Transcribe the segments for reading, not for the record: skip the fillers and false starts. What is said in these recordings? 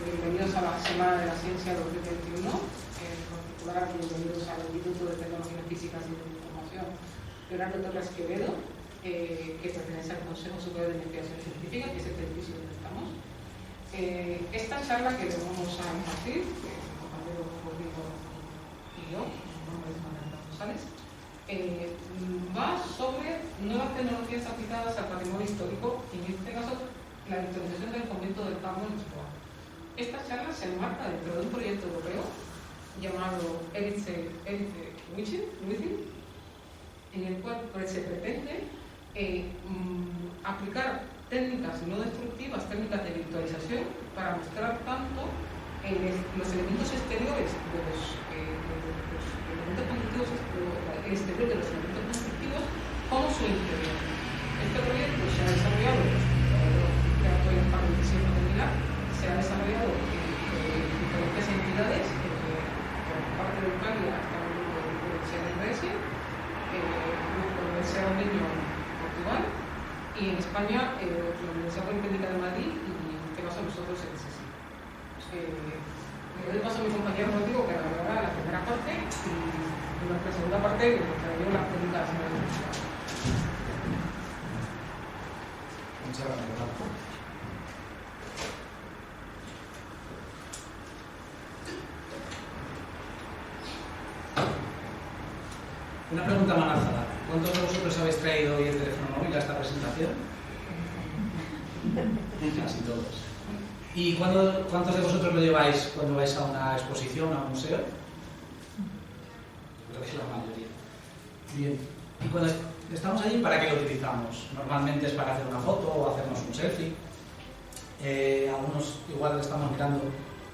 bienvenidos a la Semana de la Ciencia 2021, en particular bienvenidos al Instituto de Tecnologías Físicas y de Información Leonardo Torres Quevedo, que pertenece al Consejo Superior de Investigación Científica, que es el edificio donde estamos. Esta charla que le vamos a impartir, que es el compañero Rodrigo y yo, mi nombre es Margarita González, va sobre nuevas tecnologías aplicadas al patrimonio histórico, y en este caso la digitalización del convento del Carmo en Lisboa. Esta charla se enmarca dentro de un proyecto europeo llamado Elite Within, en el cual se pretende aplicar técnicas no destructivas, técnicas de virtualización, para mostrar tanto los elementos exteriores de los elementos constructivos, el exterior de los elementos constructivos, como su interior. Este proyecto se ha desarrollado, todavía está recién terminar, se ha desarrollado en diferentes entidades, por parte de Ucrania está el grupo de CNRS, el grupo de Universidad de Portugal, y en España la Universidad Politécnica de Madrid, y en este caso nosotros el SESI. Le doy paso a mi compañero Rodrigo, que hablará la primera parte, y durante la segunda parte le traigo las técnicas de la universidad. Muchas gracias. Una pregunta más lanzada. ¿Cuántos de vosotros habéis traído hoy el teléfono móvil a esta presentación? Casi todos. ¿Y cuántos de vosotros lo lleváis cuando vais a una exposición, a un museo? Creo que es la mayoría. Bien. ¿Y cuando estamos allí, para qué lo utilizamos? Normalmente es para hacer una foto o hacernos un selfie. Algunos igual estamos mirando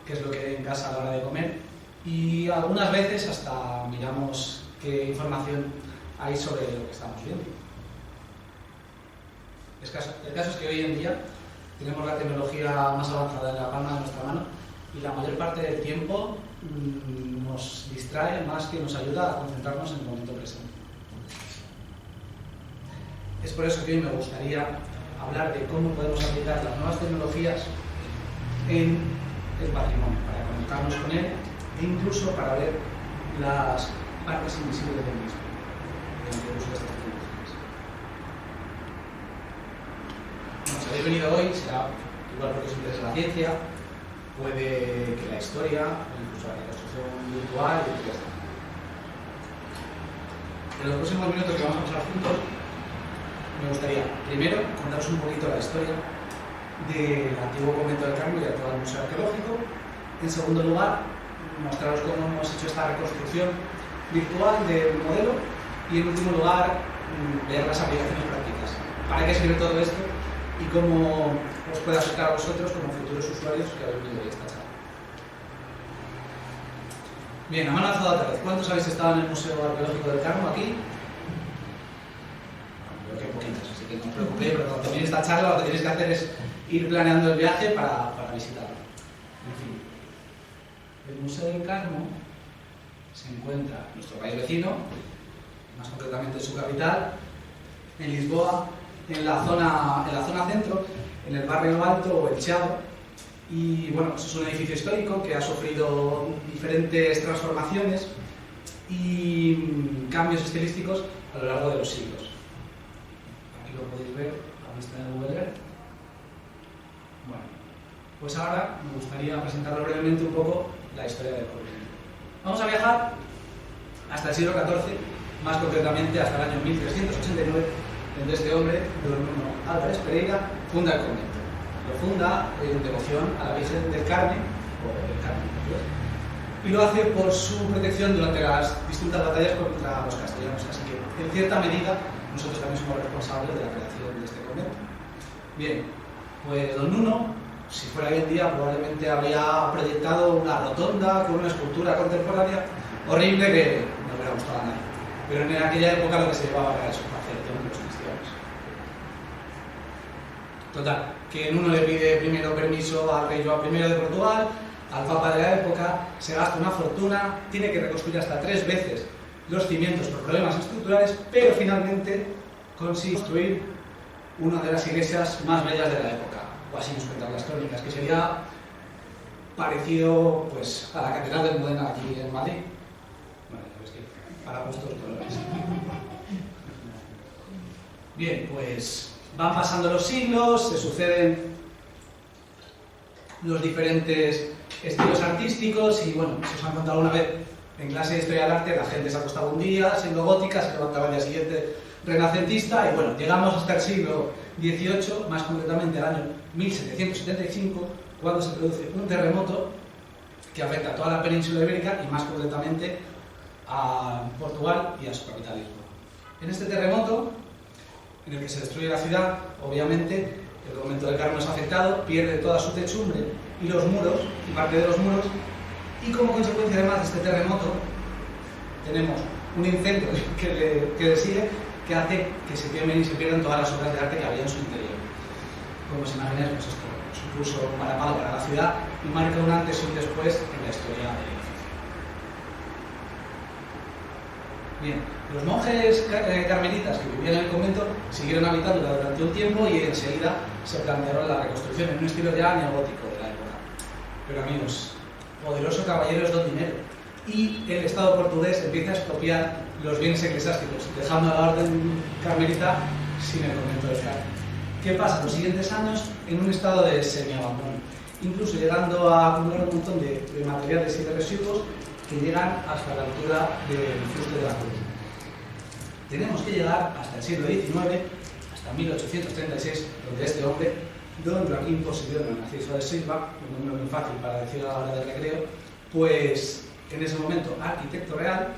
qué es lo que hay en casa a la hora de comer. Y algunas veces hasta miramos qué información hay sobre lo que estamos viendo. El caso es que hoy en día tenemos la tecnología más avanzada en la palma de nuestra mano y la mayor parte del tiempo nos distrae más que nos ayuda a concentrarnos en el momento presente. Es por eso que hoy me gustaría hablar de cómo podemos aplicar las nuevas tecnologías en el patrimonio, para conectarnos con él e incluso para ver las partes invisibles del mismo, mediante el uso de estas tecnologías. Bueno, si habéis venido hoy, será igual porque os interesa la ciencia, puede que la historia, o incluso la reconstrucción virtual, y todo esto. En los próximos minutos que vamos a pasar juntos, me gustaría, primero, contaros un poquito la historia del antiguo convento del Carmo y del actual museo arqueológico. En segundo lugar, mostraros cómo hemos hecho esta reconstrucción virtual del modelo, y en último lugar ver las aplicaciones prácticas. ¿Para qué sirve todo esto? Y cómo os puede afectar a vosotros como futuros usuarios que habéis venido hoy a esta charla. Bien, a mano alzada otra vez. ¿Cuántos habéis estado en el Museo Arqueológico del Carmo aquí? Creo que poquitos, así que no os preocupéis, pero cuando termine esta charla lo que tenéis que hacer es ir planeando el viaje para visitarlo. En fin, el Museo del Carmo se encuentra en nuestro país vecino, más concretamente en su capital, en Lisboa, en la zona centro, en el barrio Alto o el Chiado. Y bueno, pues es un edificio histórico que ha sufrido diferentes transformaciones y cambios estilísticos a lo largo de los siglos. Aquí lo podéis ver, la vista en Google Earth. Bueno, pues ahora me gustaría presentaros brevemente un poco la historia del convento. Vamos a viajar hasta el siglo XIV, más concretamente hasta el año 1389, donde este hombre, don Nuno Álvares Pereira, funda el convento. Lo funda en devoción a la Virgen del Carmen, o del Carmen, y lo hace por su protección durante las distintas batallas contra los castellanos. Así que, en cierta medida, nosotros también somos responsables de la creación de este convento. Bien, pues don Nuno, si fuera hoy en día, probablemente habría proyectado una rotonda con una escultura contemporánea horrible que no hubiera gustado a nadie. Pero en aquella época lo que se llevaba era eso, hacer templos cristianos. Total, que Nuno le pide primero permiso al rey João I de Portugal, al papa de la época, se gasta una fortuna, tiene que reconstruir hasta 3 veces los cimientos por problemas estructurales, pero finalmente consigue construir una de las iglesias más bellas de la época, o así nos cuentan las crónicas, que sería parecido pues, a la Catedral de Almudena aquí en Madrid. Bueno, ya ves que para gustos colores. Bien, pues van pasando los siglos, se suceden los diferentes estilos artísticos y bueno, si os han contado una vez en clase de Historia del Arte, la gente se acostaba un día siendo gótica, se levantaba al día siguiente renacentista y bueno, llegamos hasta el siglo XVIII, más concretamente al año 1775, cuando se produce un terremoto que afecta a toda la península ibérica y más concretamente a Portugal y a su capital Lisboa. En este terremoto, en el que se destruye la ciudad, obviamente el convento del Carmo es afectado, pierde toda su techumbre y los muros, y parte de los muros, y como consecuencia además de este terremoto tenemos un incendio que le sigue, que hace que se quemen y se pierdan todas las obras de arte que había en su interior. Como os imagináis, pues esto supuso un varapalo para la ciudad y marca un antes y un después en la historia del edificio. Bien, los monjes carmelitas que vivían en el convento siguieron habitándola durante un tiempo y enseguida se plantearon la reconstrucción en un estilo ya neogótico de la época. Pero amigos, poderoso caballero es don dinero y el Estado portugués empieza a expropiar los bienes eclesiásticos, dejando a la orden carmelita sin el convento del Carmen. ¿Qué pasa? Los siguientes años en un estado de semi-abandono, incluso llegando a acumular un montón de materiales y de residuos que llegan hasta la altura del fuste de la cruz. Tenemos que llegar hasta el siglo XIX, hasta 1836, donde este hombre, don Joaquín Posidonio Narciso de Silva, un nombre muy fácil para decir a la hora del recreo, pues en ese momento arquitecto real,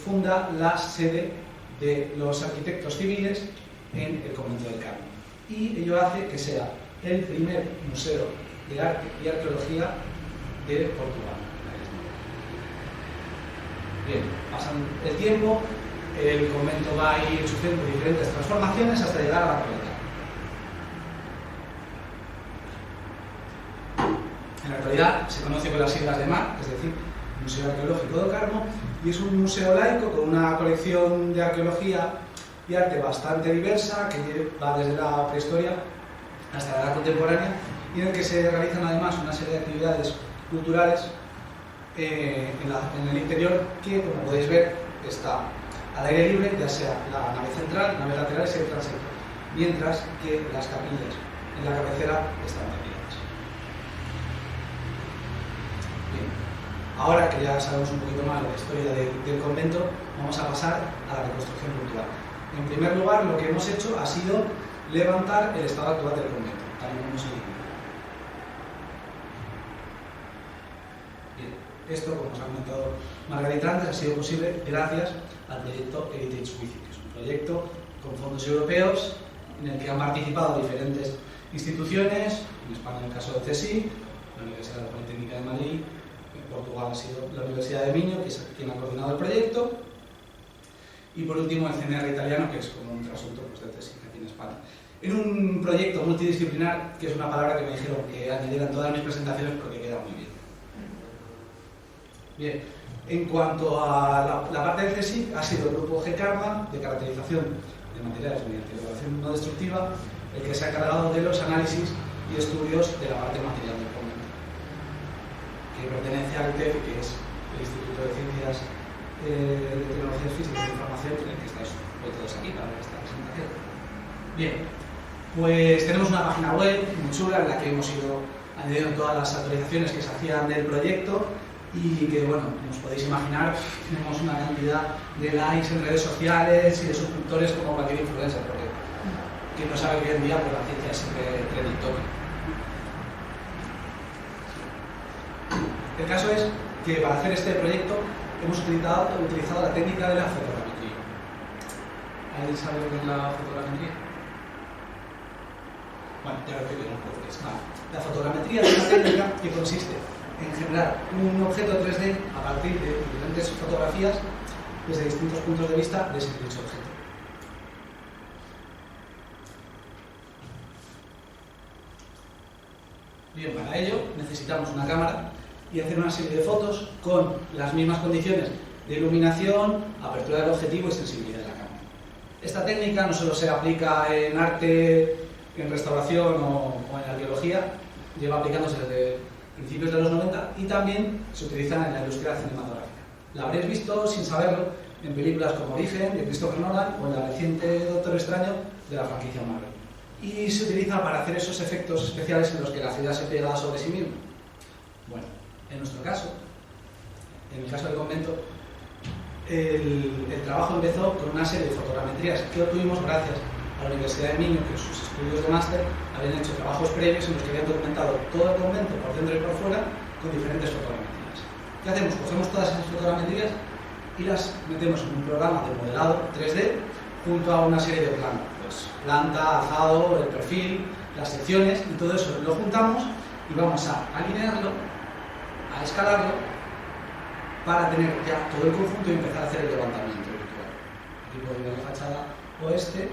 funda la sede de los arquitectos civiles en el convento del Carmen. Y ello hace que sea el primer museo de arte y arqueología de Portugal. Bien, pasan el tiempo, el convento va a ir sufriendo diferentes transformaciones hasta llegar a la actualidad. En la actualidad se conoce con las siglas de MAC, es decir, Museo Arqueológico do Carmo, y es un museo laico con una colección de arqueología y arte bastante diversa que va desde la prehistoria hasta la edad contemporánea y en el que se realizan además una serie de actividades culturales en el interior que, como podéis ver, está al aire libre, ya sea la nave central, naves laterales y el transepto, mientras que las capillas en la cabecera están tapiadas. Bien, ahora que ya sabemos un poquito más de la historia del convento, vamos a pasar a la reconstrucción cultural. En primer lugar, lo que hemos hecho ha sido levantar el estado actual del convento, tal y como se dice. Esto, como os ha comentado Margarita antes, ha sido posible gracias al proyecto Heritage Wifi, que es un proyecto con fondos europeos en el que han participado diferentes instituciones, en España en el caso del CSIC, la Universidad Politécnica de Madrid, en Portugal ha sido la Universidad de Minho, que es quien ha coordinado el proyecto, y por último el CNR italiano, que es como un trasunto pues, del CSIC aquí en España. En un proyecto multidisciplinar, que es una palabra que me dijeron que añadiera en todas mis presentaciones porque queda muy bien. Bien, en cuanto a la parte del CSIC, ha sido el grupo G-Karma de caracterización de materiales mediante evaluación no destructiva el que se ha encargado de los análisis y estudios de la parte material del convento, que pertenece al ITEF, que es el Instituto de Ciencias de Tecnologías Físicas y de Información, en el que estáis hoy todos aquí para ver esta presentación. Bien, pues tenemos una página web muy chula en la que hemos ido añadiendo todas las actualizaciones que se hacían del proyecto y que, bueno, como os podéis imaginar, tenemos una cantidad de likes en redes sociales y de suscriptores como cualquier influencer, porque quien no sabe que hoy en día pues, la ciencia es siempre trending topic. El caso es que para hacer este proyecto hemos utilizado la técnica de la fotogrametría. ¿Alguien sabe lo que es la fotogrametría? Bueno, ya lo explico, la fotogrametría es una técnica que consiste en generar un objeto 3D a partir de diferentes fotografías desde distintos puntos de vista de ese dicho objeto. Bien, para ello necesitamos una cámara y hacer una serie de fotos con las mismas condiciones de iluminación, apertura del objetivo y sensibilidad de la cámara. Esta técnica no solo se aplica en arte, en restauración o en arqueología, lleva aplicándose desde principios de los 90 y también se utilizan en la industria cinematográfica. La habréis visto, sin saberlo, en películas como Origen, de Christopher Nolan, o en la reciente Doctor Extraño, de la franquicia Marvel. Y se utiliza para hacer esos efectos especiales en los que la ciudad se pega sobre sí misma. Bueno, en nuestro caso, en el caso del convento, el trabajo empezó con una serie de fotogrametrías que obtuvimos gracias a la Universidad de Minho, que en sus estudios de máster habían hecho trabajos previos en los que habían documentado todo el convento por dentro y por fuera con diferentes fotogrametrías. ¿Qué hacemos? Cogemos todas esas fotogrametrías y las metemos en un programa de modelado 3D junto a una serie de planos, pues planta, alzado, el perfil, las secciones, y todo eso lo juntamos y vamos a alinearlo, a escalarlo, para tener ya todo el conjunto y empezar a hacer el levantamiento virtual. Aquí podéis ver la fachada oeste,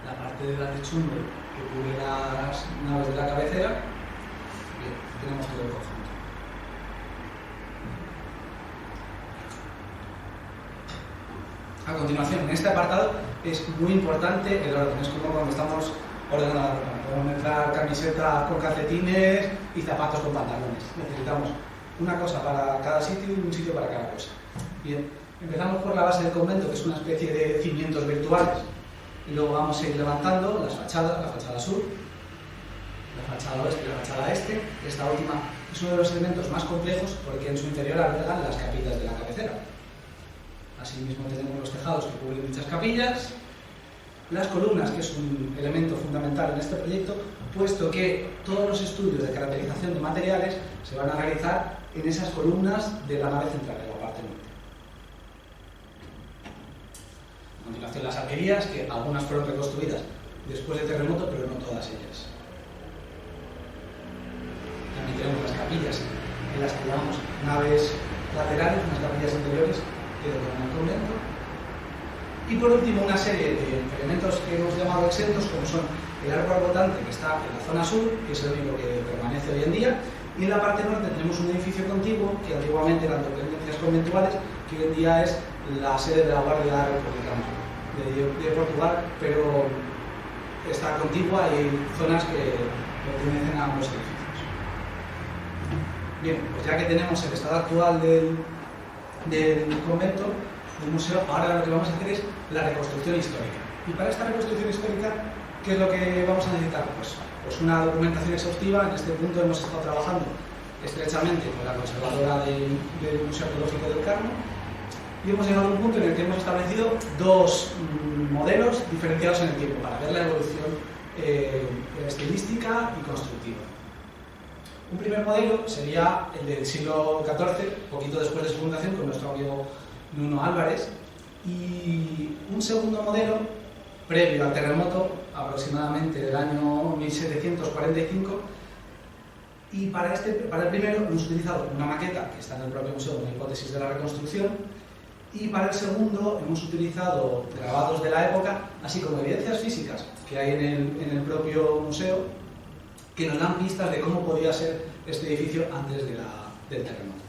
la parte de la techumbre que cubre las naves de la cabecera. Bien, tenemos todo el conjunto. A continuación, en este apartado es muy importante el orden. Es como cuando estamos ordenando la ropa. Podemos mezclar camiseta con calcetines y zapatos con pantalones. Necesitamos una cosa para cada sitio y un sitio para cada cosa. Bien, empezamos por la base del convento, que es una especie de cimientos virtuales. Y luego vamos a ir levantando las fachadas, la fachada sur, la fachada oeste y la fachada este. Esta última es uno de los elementos más complejos porque en su interior albergan las capillas de la cabecera. Asimismo tenemos los tejados que cubren dichas capillas, las columnas, que es un elemento fundamental en este proyecto, puesto que todos los estudios de caracterización de materiales se van a realizar en esas columnas de la nave central, en la parte norte. A continuación las arquerías, que algunas fueron reconstruidas después del terremoto, pero no todas ellas. También tenemos las capillas en las que llamamos naves laterales, unas capillas interiores que decoran el convento. Y por último una serie de elementos que hemos llamado exentos, como son el arco arbotante, que está en la zona sur, que es el único que permanece hoy en día, y en la parte norte tenemos un edificio contiguo que antiguamente eran dependencias conventuales, que hoy en día es la sede de la Guardia Republicana de Portugal, pero está contigua y hay zonas que pertenecen a ambos edificios. Bien, pues ya que tenemos el estado actual del convento, del museo, ahora lo que vamos a hacer es la reconstrucción histórica. Y para esta reconstrucción histórica, ¿qué es lo que vamos a necesitar? Pues una documentación exhaustiva. En este punto hemos estado trabajando estrechamente con la conservadora del Museo Arqueológico del Carmo y hemos llegado a un punto en el que hemos establecido dos modelos diferenciados en el tiempo para ver la evolución estilística y constructiva. Un primer modelo sería el del siglo XIV, poquito después de su fundación, con nuestro amigo Nuno Álvares, y un segundo modelo previo al terremoto, aproximadamente del año 1745, y para el primero hemos utilizado una maqueta que está en el propio museo, una hipótesis de la reconstrucción, y para el segundo hemos utilizado grabados de la época, así como evidencias físicas que hay en el propio museo, que nos dan pistas de cómo podía ser este edificio antes del terremoto.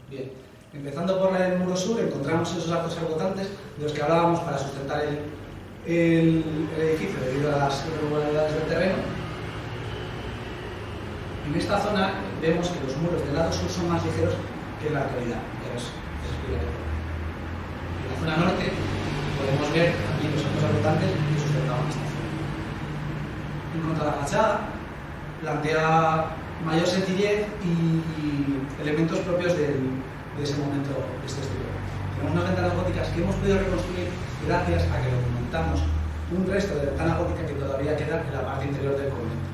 Bien, empezando por el muro sur, encontramos esos arcos arbotantes de los que hablábamos para sustentar el edificio debido a las irregularidades del terreno. En esta zona vemos que los muros del lado sur son más ligeros que en la actualidad. En la zona norte podemos ver también los arcos arbotantes que sustentaban esta zona. En cuanto a la fachada, plantea mayor sencillez y elementos propios de ese momento, de este estilo. Tenemos unas ventanas góticas que hemos podido reconstruir gracias a que documentamos un resto de ventana gótica que todavía queda en la parte interior del convento.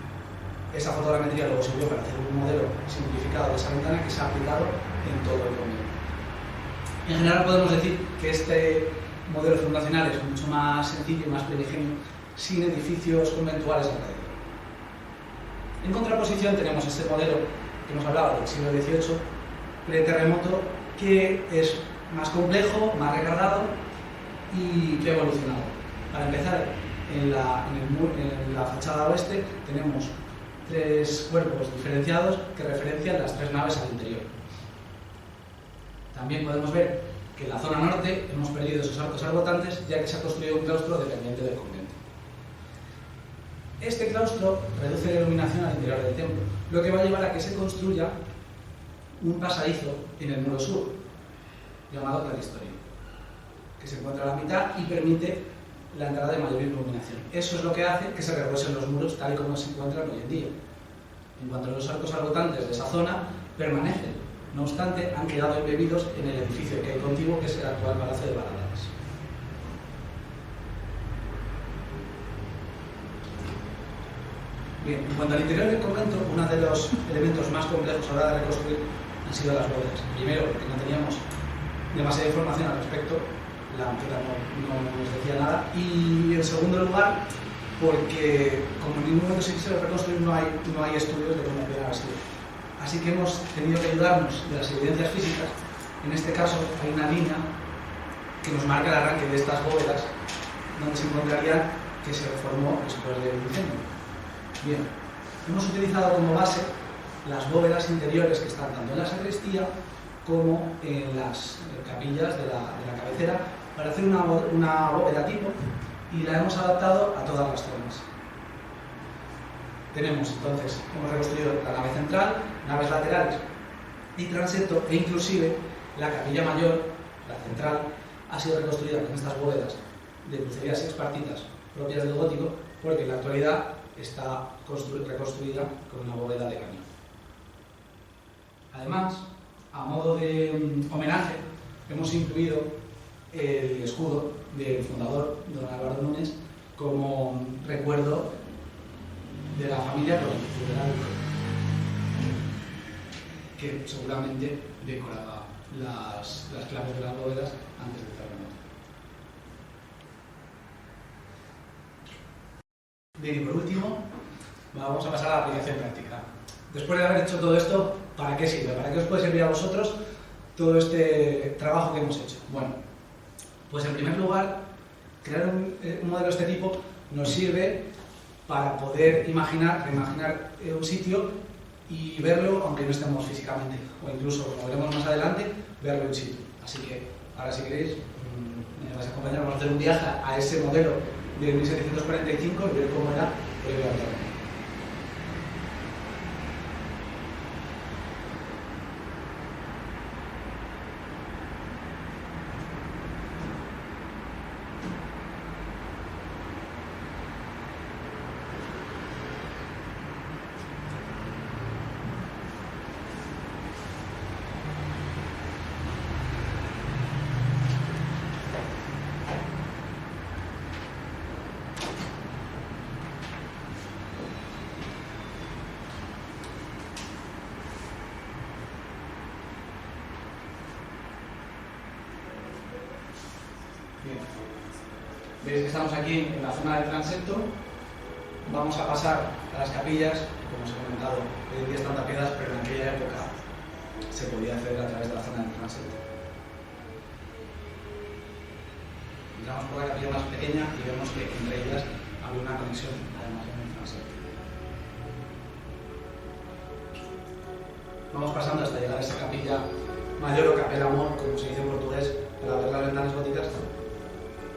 Esa fotogrametría luego sirvió para hacer un modelo simplificado de esa ventana que se ha aplicado en todo el convento. En general podemos decir que este modelo fundacional es mucho más sencillo y más primigenio, sin edificios conventuales alrededor. En contraposición tenemos este modelo que hemos hablado del siglo XVIII, pre-terremoto, que es más complejo, más recargado y que ha evolucionado. Para empezar, en la fachada oeste tenemos tres cuerpos diferenciados que referencian las tres naves al interior. También podemos ver que en la zona norte hemos perdido esos arcos arbotantes, ya que se ha construido un claustro dependiente del convento. Este claustro reduce la iluminación al interior del templo, lo que va a llevar a que se construya un pasadizo en el muro sur, llamado claristorio, que se encuentra a la mitad y permite la entrada de mayor iluminación. Eso es lo que hace que se refuercen los muros tal y como se encuentran hoy en día. En cuanto a los arcos arbotantes de esa zona, permanecen. No obstante, han quedado embebidos en el edificio que hay contiguo, que es el actual Palacio de Valadares. Bien, en cuanto al interior del convento, uno de los elementos más complejos a la hora de reconstruir han sido las bóvedas. Primero, porque no teníamos demasiada información al respecto, la maqueta no nos decía nada, y en segundo lugar, porque como en ningún momento se quiso reconstruir, no hay estudios de cómo pudiera haber sido. Así que hemos tenido que ayudarnos de las evidencias físicas. En este caso hay una línea que nos marca el arranque de estas bóvedas, donde se encontrarían que se reformó después del incendio. Bien, hemos utilizado como base las bóvedas interiores que están tanto en la sacristía como en las capillas de la cabecera para hacer una bóveda tipo, y la hemos adaptado a todas las zonas. Tenemos entonces, hemos reconstruido la nave central, naves laterales y transepto, e inclusive la capilla mayor, la central, ha sido reconstruida con estas bóvedas de crucerías y espartitas propias del gótico, porque en la actualidad está reconstruida con una bóveda de cañón. Además, a modo de homenaje, hemos incluido el escudo del fundador, don Álvaro Núñez, como recuerdo de la familia que seguramente decoraba las claves de las bóvedas antes del terremoto. Bien, y por último, vamos a pasar a la aplicación práctica. Después de haber hecho todo esto, ¿para qué sirve? ¿Para qué os puede servir a vosotros todo este trabajo que hemos hecho? Bueno, pues en primer lugar, crear un modelo de este tipo nos sirve para poder reimaginar un sitio y verlo aunque no estemos físicamente, o incluso, como veremos más adelante, verlo in situ. Así que, ahora si queréis, me vais a acompañar, vamos a hacer un viaje a ese modelo de 1745 y ver cómo era previo al terremoto. Veis que estamos aquí en la zona del transepto. Vamos a pasar a las capillas, como os he comentado, hoy en día están tapiadas, pero en aquella época se podía acceder a través de la zona del transepto. Entramos por la capilla más pequeña y vemos que entre ellas había una conexión, además en el transepto. Vamos pasando hasta llegar a esa capilla mayor o capella amor, como se dice en portugués, para ver las ventanas góticas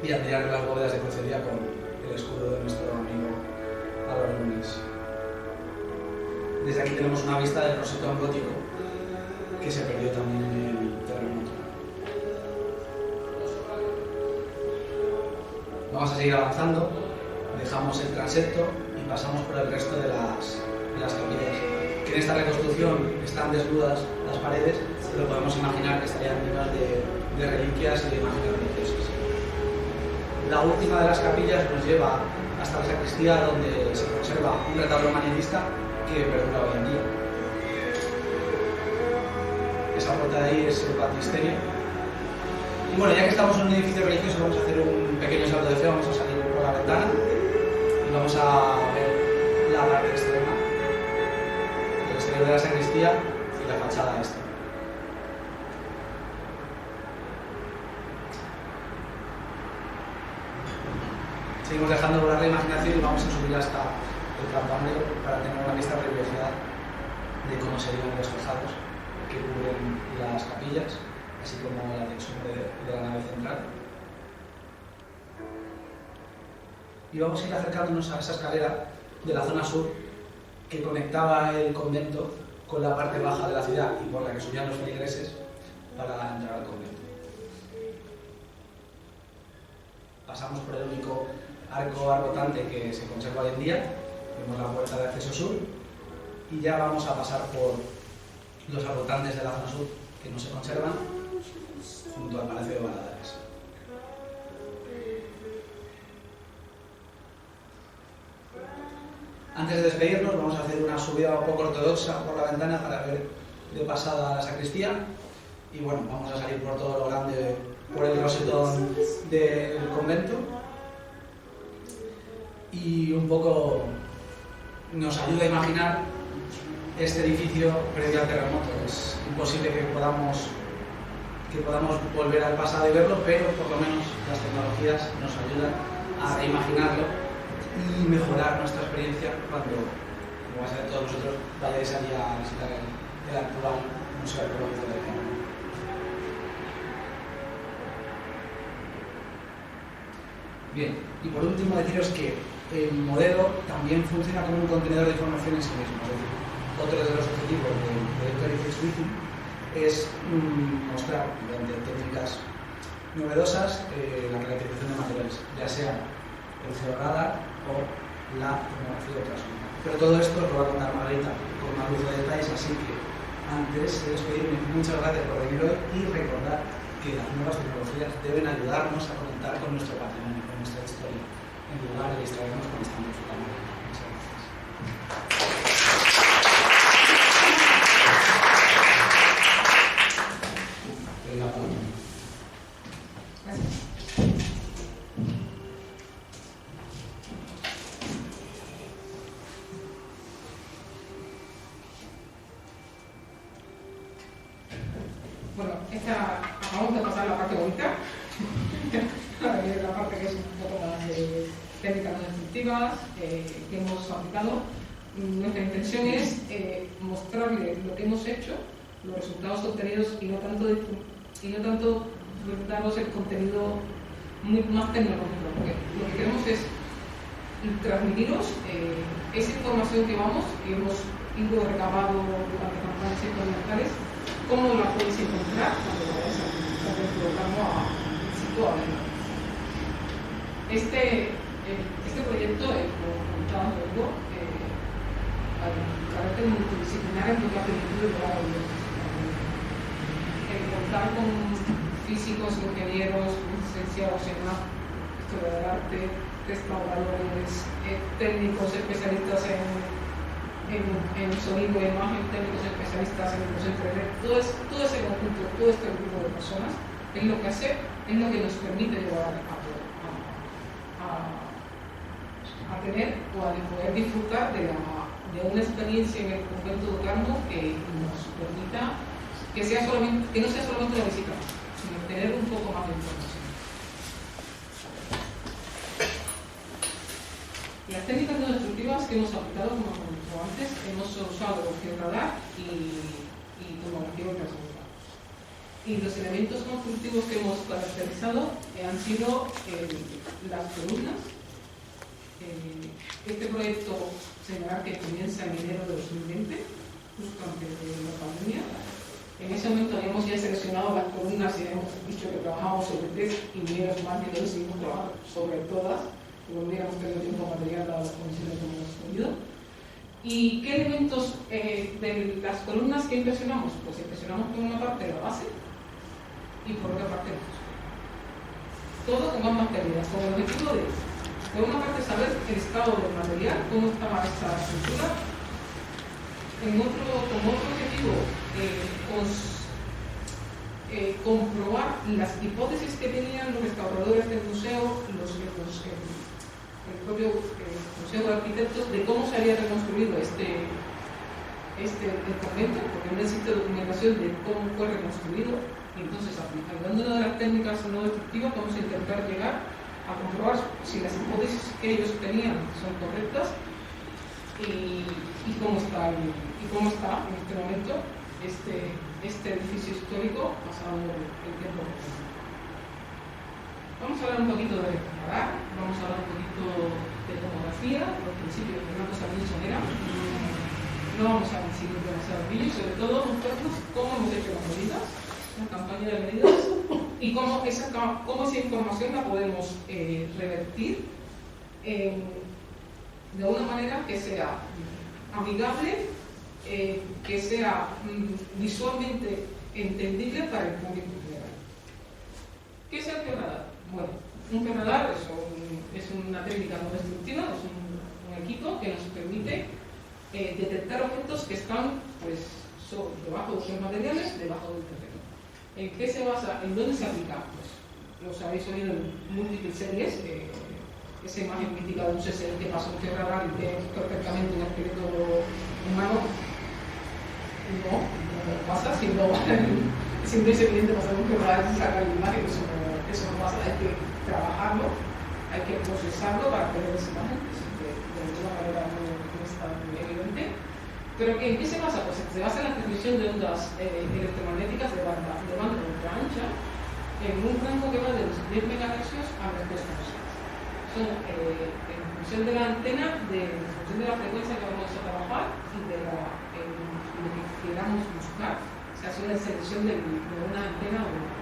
y admirar las bóvedas de crucería con el escudo de nuestro amigo Álvaro Núñez. Desde aquí tenemos una vista del rosetón gótico que se perdió también en el terremoto. Vamos a seguir avanzando, dejamos el transepto y pasamos por el resto de las capillas, que en esta reconstrucción están desnudas las paredes, pero podemos imaginar que estarían llenas de reliquias y de imágenes religiosas. La última de las capillas nos lleva hasta la sacristía, donde se conserva un retablo manierista que perdura hoy en día. Esa puerta de ahí es el baptisterio. Y bueno, ya que estamos en un edificio religioso, vamos a hacer un pequeño salto de fe, vamos a salir por la ventana y vamos a ver la parte externa, el exterior de la sacristía y la fachada esta. Seguimos dejando volar la imaginación y vamos a subir hasta el campanario para tener una vista privilegiada de cómo serían los tejados que cubren las capillas, así como la techumbre de la nave central. Y vamos a ir acercándonos a esa escalera de la zona sur que conectaba el convento con la parte baja de la ciudad y por la que subían los feligreses para entrar al convento. Pasamos por el único arco arrotante que se conserva hoy en día, vemos la puerta de acceso sur y ya vamos a pasar por los arrotantes de la zona sur que no se conservan junto al Palacio de Valadares. Antes de despedirnos vamos a hacer una subida un poco ortodoxa por la ventana para ver de pasada la sacristía y bueno, vamos a salir por todo lo grande, por el rosetón del convento y un poco nos ayuda a imaginar este edificio previo al terremoto. Es imposible que podamos volver al pasado y verlo, pero por lo menos las tecnologías nos ayudan a reimaginarlo y mejorar nuestra experiencia cuando, como vais a ver todos vosotros, vayáis allí a visitar el actual Museo Arqueológico del Carmen. Bien, y por último deciros que el modelo también funciona como un contenedor de información en sí mismo. Es decir, otro de los objetivos del proyecto Edifice Wiki es mostrar mediante técnicas novedosas la caracterización de materiales, ya sea el georradar o la tomografía ultrasónica. Pero todo esto os lo va a contar Margarita con más lujo de detalles, así que antes de despedirme, muchas gracias por venir hoy y recordar que las nuevas tecnologías deben ayudarnos a conectar con nuestro patrimonio, con nuestra historia, en lugar de distraernos con esta música. Muchas gracias. Gracias. Bueno, acabamos de pasar la parte bonita, ahora viene la parte que es un poco más de técnicas no destructivas que hemos aplicado. Nuestra intención es mostrarle lo que hemos hecho, los resultados obtenidos y no tanto darnos el contenido muy más tecnológico, porque lo que queremos es transmitiros esa información que hemos ido recabado durante campañas experimentales, cómo la podéis encontrar cuando vayáis a programar situado. Este proyecto, como comentaba luego, al carácter multidisciplinario es lo que ha permitido llegar a el contar con físicos, ingenieros, licenciados en historia del arte, restauradores, técnicos especialistas en sonido e imagen, técnicos especialistas en impresión 3D, todo ese conjunto, todo este grupo de personas es lo que nos permite llegar a tener o a poder disfrutar de una experiencia en el convento de Ocarmo que nos permita que no sea solamente una visita, sino tener un poco más de información. Las técnicas no destructivas que hemos aplicado, como comentó antes, hemos usado georradar y tomografía ultrasónica. Y los elementos constructivos que hemos caracterizado han sido las columnas. Este proyecto señalar que comienza en enero de 2020, justo antes de la pandemia. En ese momento habíamos ya seleccionado las columnas y habíamos dicho que trabajábamos sobre 3 y menos más que hoy seguimos trabajando sobre todas, porque no hubiéramos tenido tiempo material dadas las condiciones que hemos tenido. ¿Y qué elementos de las columnas que impresionamos? Pues impresionamos por una parte la base y por otra parte el fusto. Todo con ambas técnicas, con el objetivo de, por una parte, saber el estado del material, cómo estaba esta estructura, como otro objetivo, comprobar las hipótesis que tenían los restauradores del museo, el propio Museo de Arquitectos, de cómo se había reconstruido el convento, porque no existe documentación de cómo fue reconstruido, y entonces, aplicando una de las técnicas no destructivas, vamos a intentar llegar a comprobar si las hipótesis que ellos tenían son correctas y cómo está en este momento este edificio histórico pasado el tiempo. Vamos a hablar un poquito de radar, vamos a hablar un poquito de tomografía, los principios que Renato Sanilson era, no vamos a decir demasiado vídeo, sobre todo mostrarnos cómo hemos hecho las medidas, la campaña de medidas, y cómo esa información la podemos revertir de una manera que sea amigable, que sea visualmente entendible para el público general. ¿Qué es el QRadar? Bueno, un QRadar es una técnica no destructiva, es un equipo que nos permite detectar objetos que están pues, debajo de otros materiales, debajo del terreno. ¿En qué se basa? ¿En dónde se aplica? Pues los habéis oído en múltiples series, esa imagen mítica de un CSI que pasa un QRadar y ve perfectamente un esqueleto humano. No pasa, si no es evidente pasar un QRadar y sacar la imagen, eso no pasa, hay que trabajarlo, hay que procesarlo para tener esa imagen, que de alguna manera no está muy evidente. Pero ¿en qué se basa? Pues se basa en la transmisión de ondas electromagnéticas de banda ultra ancha en un rango que va de los 10 MHz a los 2 GHz. Son en función de la antena, en función de la frecuencia que vamos a trabajar y de lo que queramos buscar. Se hace una selección de una antena o una.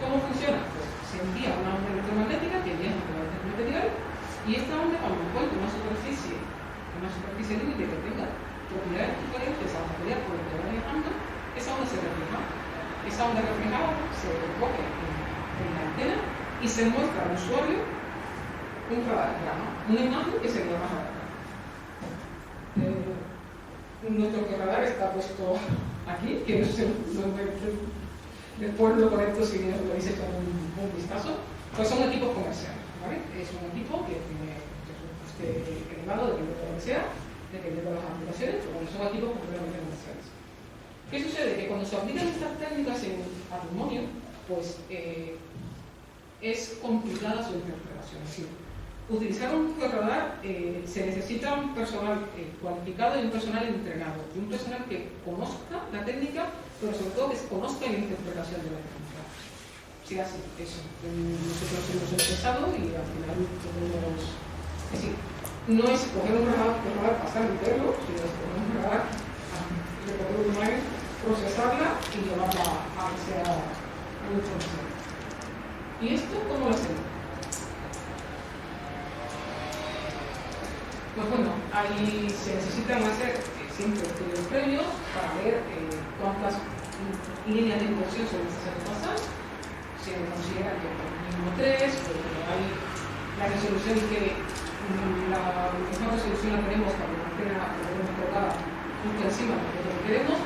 ¿Cómo funciona? Pues se envía una onda electromagnética que viaja por el material y esta onda, cuando encuentra una superficie límite que tenga propiedades diferentes al material por el que va viajando, esa onda se refleja. Esa onda reflejada se recoge en la antena y se muestra al usuario un radargrama, una imagen que sería más barata. Nuestro QRadar está puesto aquí, que no sé, después lo conecto si lo podéis echar un vistazo. Pues son equipos comerciales, ¿vale? Es un equipo que tiene un coste elevado, depende de lo que sea, depende de las aplicaciones, pero bueno, son equipos completamente comerciales. ¿Qué sucede? Que cuando se aplican estas técnicas en patrimonio, pues es complicada su interpretación. Es decir, utilizar un QRadar se necesita un personal cualificado y un personal entrenado, y un personal que conozca la técnica, pero sobre todo que conozca la interpretación de la técnica. Sí, así, eso. Nosotros hemos empezado y al final tenemos. Es decir, no es coger un QRadar, pasar y verlo, sino es coger un QRadar, recoger una imagen, procesarla y llevarla a que sea una información. ¿Y esto cómo lo hacemos? Pues bueno, ahí se necesitan hacer siempre estudios previos para ver cuántas líneas de inversión se necesitan pasar. Se considera que por mínimo 3, porque hay la resolución que la mejor resolución la tenemos cuando la antena la podemos colocar justo encima de lo que queremos.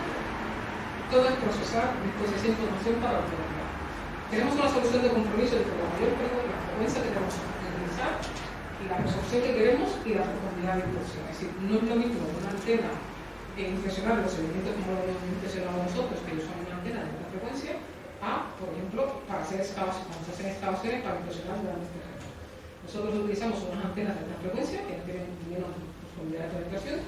Todo es procesar después esa información para obtenerla. Tenemos una solución de compromiso de la mayor frecuencia que tenemos que utilizar, la resolución que queremos y la profundidad de impresión. Es decir, no es lo mismo una antena impresionar los elementos como lo hemos impresionado nosotros, que son una antena de alta frecuencia, a, por ejemplo, para hacer excavaciones, cuando se hacen excavaciones para impresionar grandes terrenos. Nosotros utilizamos unas antenas de alta frecuencia que tienen menos profundidad de penetración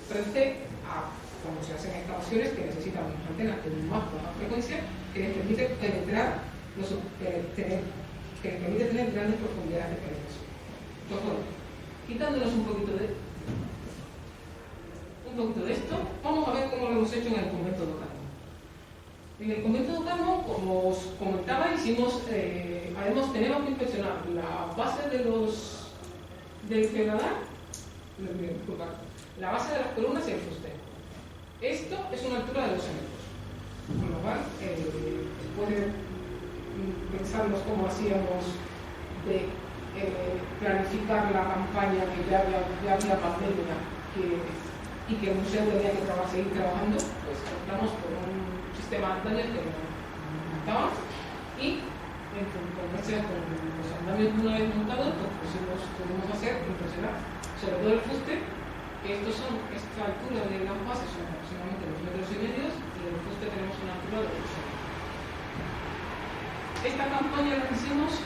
frente a cuando se hacen excavaciones que necesitan unas antenas de más baja frecuencia que les permite penetrar, que les permite tener grandes profundidades de penetración. Pues bueno, quitándonos un poquito de esto, vamos a ver cómo lo hemos hecho en el convento de Ocarmo. En el convento de Ocarmo, como os comentaba, tenemos que inspeccionar la base del QRadar, la base de las columnas y el fuste. Esto es una altura de 2 metros, con lo cual puede pensarnos cómo hacíamos de planificar la campaña que ya había pandemia y que el museo tenía que seguir trabajando, pues optamos por un sistema de andamios que nos montaban y con los andamios una vez montados pues pudimos hacer impresionar sobre todo el fuste, que esta altura de las bases son aproximadamente 2,5 metros y el fuste tenemos una altura de 2 metros. Esta campaña la hicimos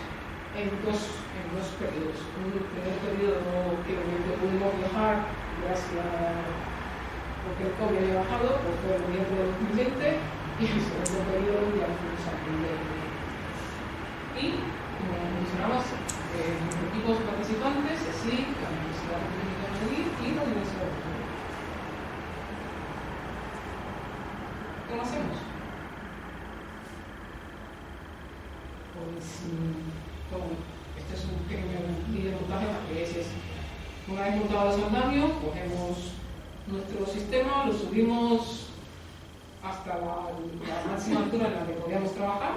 en dos periodos. Un primer periodo que pudimos viajar porque el COVID había bajado, pues fue en noviembre de 2020 y el segundo periodo ya fuimos a abril de 2020. Y, como mencionabas, los equipos participantes, así, la Universidad Técnica de Madrid y la Universidad de Madrid. ¿Cómo hacemos? Pues, este es un pequeño vídeo montaje para que veáis eso. Una vez montado los andamios, cogemos nuestro sistema, lo subimos hasta la máxima altura en la que podíamos trabajar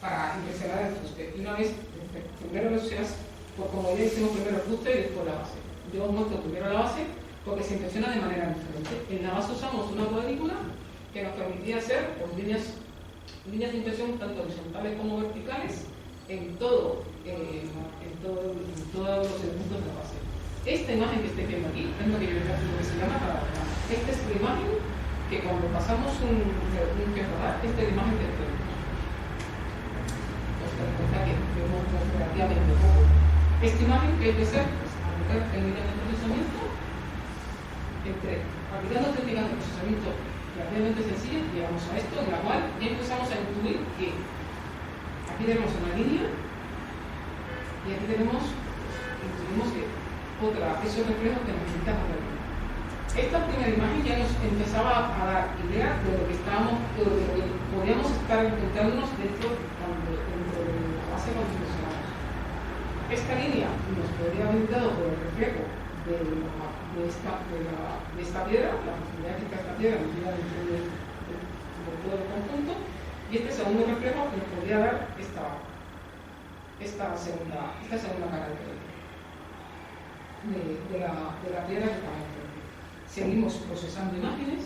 para impresionar el fuste. Y una vez, primero como ya hicimos primero el fuste y después la base. Yo os muestro primero la base porque se impresiona de manera diferente. En la base usamos una cuadrícula que nos permitía hacer líneas de impresión tanto horizontales como verticales en todos los elementos de la base. Esta imagen que estáis viendo aquí es lo que se llama radar. Esta es la imagen que cuando pasamos un radar, esta es la imagen del teléfono. O sea que vemos relativamente poco. Esta imagen que hay que ser, pues, aplicar técnicas de procesamiento, aplicando técnicas de procesamiento relativamente sencillas, llegamos a esto, en la cual ya empezamos a intuir que aquí tenemos una línea y aquí intuimos que esos reflejos que necesitamos ver. Esta primera imagen ya nos empezaba a dar idea de lo que podíamos estar encontrándonos dentro de la base cuando funcionamos. Esta línea nos podría haber dado por el reflejo de esta piedra, la profundidad que está esta piedra metida dentro de todo el conjunto, y este segundo reflejo que nos podría dar esta segunda cara de la piedra que estamos viendo. Seguimos procesando imágenes.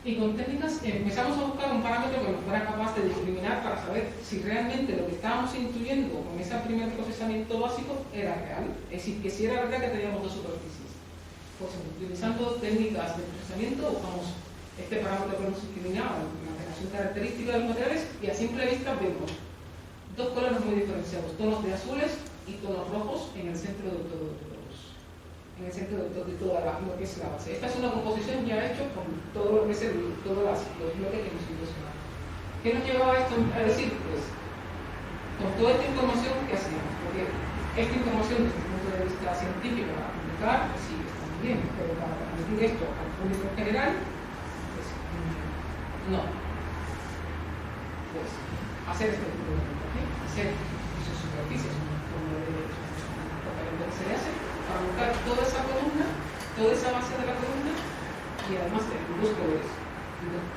Y con técnicas empezamos a buscar un parámetro que nos fuera capaz de discriminar para saber si realmente lo que estábamos intuyendo con ese primer procesamiento básico era real. Es decir, que si era verdad que teníamos dos superficies. Pues utilizando técnicas de procesamiento buscamos este parámetro que nos discriminaba, la relación característica de los materiales, y a simple vista vemos dos colores muy diferenciados, tonos de azules y tonos rojos en el centro de toda lo que es la base. Esta es una composición ya hecha con todo lo que es todos los bloques que nos impresionan. ¿Qué nos llevaba a esto a decir? Pues con toda esta información que hacíamos, porque esta información desde el punto de vista científico para publicar, pues sí, está muy bien, pero para transmitir esto al público en general, pues no. Pues hacer este tipo de montaje, hacer sus superficies, como se le hace, para buscar toda esa columna, toda esa base de la columna, y además tener dos colores.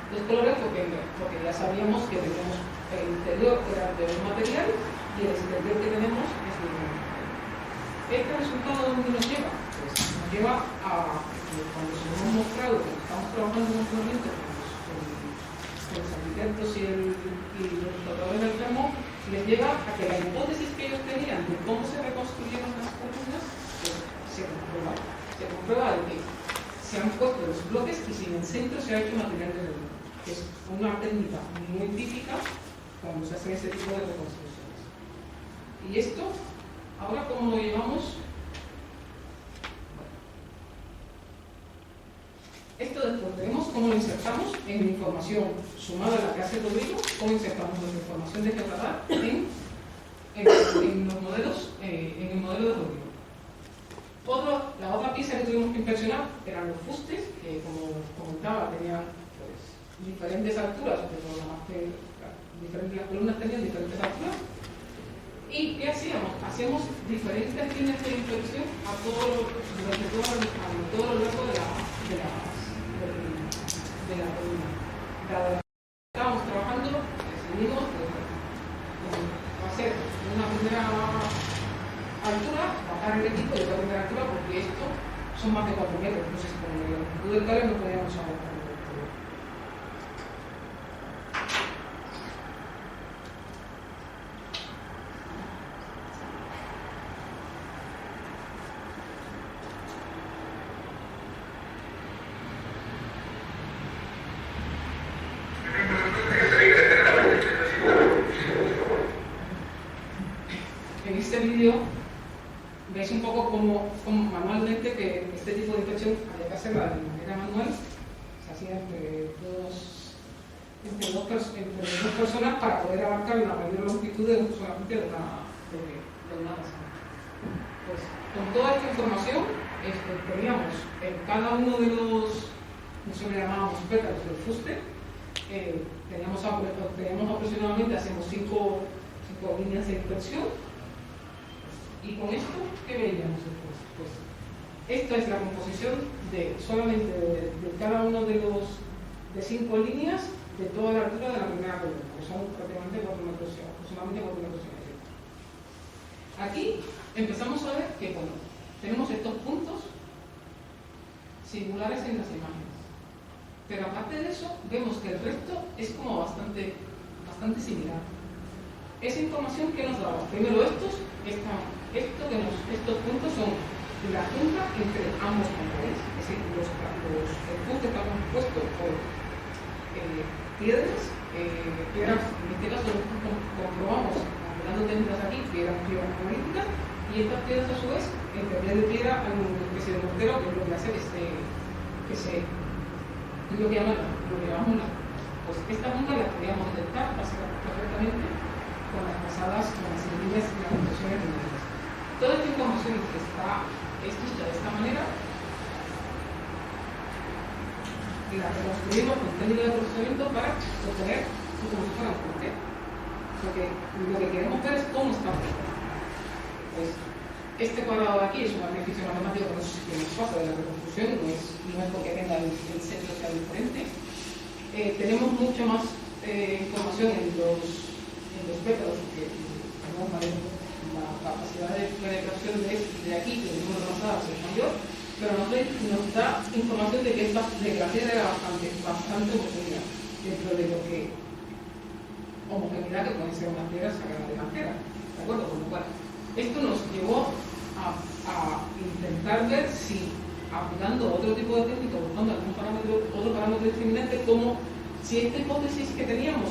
Dos colores porque ya sabíamos que tenemos el interior era de un material y el exterior que tenemos es de un material. ¿Este resultado dónde nos lleva? Pues nos lleva a cuando se nos hemos mostrado que estamos trabajando en un proyecto con los arquitectos y los tratadores del termo, les lleva a que la hipótesis que ellos tenían de cómo se reconstruyeron las columnas se comprueba de que se han puesto los bloques y si en el centro se ha hecho material de reunión, que es una técnica muy típica cuando se hacen ese tipo de reconstrucciones. Y esto, ahora cómo lo llevamos. Esto después vemos cómo lo insertamos en la información sumada a la que hace Rodrigo, cómo insertamos nuestra información de georradar en los modelos, en el modelo de Rodrigo. La otra pieza que tuvimos que inspeccionar eran los fustes, que como comentaba tenían pues, diferentes alturas, pero las columnas tenían diferentes alturas. ¿Y qué hacíamos? Hacíamos diferentes líneas de inspección durante todo lo largo de la columna. Estábamos trabajando, decidimos hacer una primera altura, bajar el equipo de la primera altura, porque esto son más de 4 metros, entonces con el longitud del cable no podíamos aguantar el todo. En este vídeo veis un poco como manualmente que este tipo de inspección había que hacerla de manera manual. O se hacía entre dos personas para poder abarcar la mayor longitud solamente de una masa. Pues con toda esta información teníamos en cada uno de los, nosotros le llamábamos pétalos del fuste, teníamos aproximadamente, hacemos 5 líneas de inversión, y con esto, ¿qué veíamos después? Pues esta es la composición solamente de cada uno de 5 líneas de toda la altura de la primera columna, que son prácticamente 4 metros, aproximadamente 4 metros y medio. Aquí empezamos a ver que, bueno, tenemos estos puntos singulares en las imágenes, pero aparte de eso vemos que el resto es como bastante similar. Esa información que nos daba, primero estos puntos son la junta entre ambos canales, es decir, el punto está compuesto por piedras, en este caso comprobamos, aplicando técnicas aquí, piedras analíticas, y estas piedras a su vez, en vez de piedra hay una especie de mortero que es lo que hace lo que llamamos la. Pues esta junta la podíamos detectar perfectamente con las líneas y las impresiones lineales. Toda esta información que está escrita de esta manera la reconstruimos con técnica de procesamiento para obtener como si fuera un porqué. Porque lo que queremos ver es cómo está aplicado. Pues este cuadrado de aquí es un artificio matemático que no sé si nos pasa de la reconstrucción, no es porque tenga el centro sea diferente. Tenemos mucho más información en los pétalos, porque tenemos la capacidad de penetración de aquí, que el número de pasadas es mayor, pero nos da información de que la piedra era bastante homogénea dentro de lo que homogeneidad que puede ser una piedra sagrada delantera, ¿de acuerdo? Con lo cual, esto nos llevó a intentar ver si aplicando otro tipo de técnica, buscando otro parámetro discriminante, como si esta hipótesis que teníamos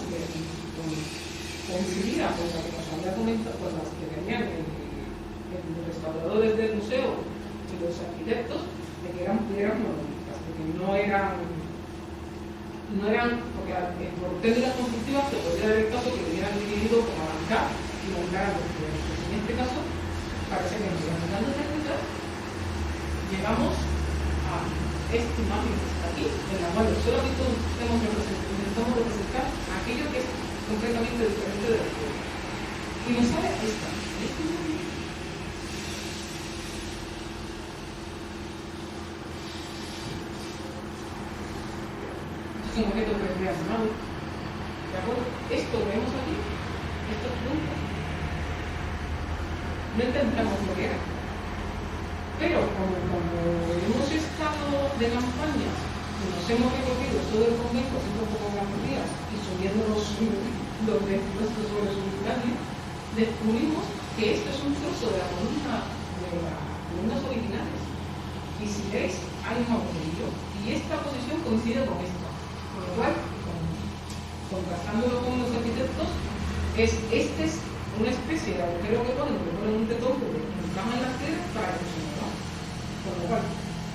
coincidía con la que nos había comentado, con las que tenían los restauradores del museo y los arquitectos, de que eran piedras monolíticas, de que no eran, porque por técnicas constructivas se podría dar el caso que hubieran dividido como a la mitad y montar a los piedras. En este caso, parece que aplicando técnicas, llegamos a esta imagen que está aquí, en la cual solamente intentamos representar aquello que es completamente diferente de la piedra. Y nos sale esta. Un objeto predeterminado. ¿De acuerdo? Esto lo vemos aquí, estos puntos. No entendemos lo que era. Pero como hemos estado de campaña y nos hemos recorrido todo el convento haciendo un poco de garantías y subiendo los nuestros sobre su ubicación, descubrimos que esto es un trozo de las columnas originales. Y si veis, hay un agujerito. Y esta posición coincide con esta. Con lo cual, contrastándolo con los arquitectos, este es una especie de agujero que ponen un tetón que encaja en las piedras para que se mueva. Con lo cual,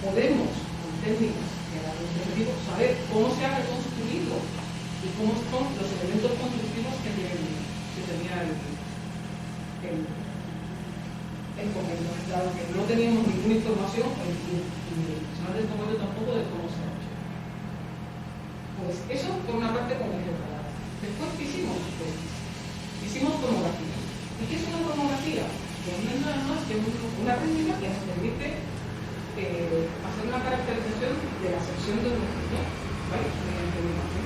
podemos, con técnicas que ahora les digo, saber cómo se ha reconstruido y cómo son los elementos constructivos que tenía el convento. Dado que no teníamos ninguna información, y el personal del convento tampoco, de cómo se ha hecho. Pues eso por una parte con el preparado. Después, ¿qué hicimos? Pues hicimos tomografía. ¿Y qué es una tomografía? Pues no es nada más que una técnica que nos permite hacer una caracterización de la sección del objeto, ¿vale? Mediante una imagen.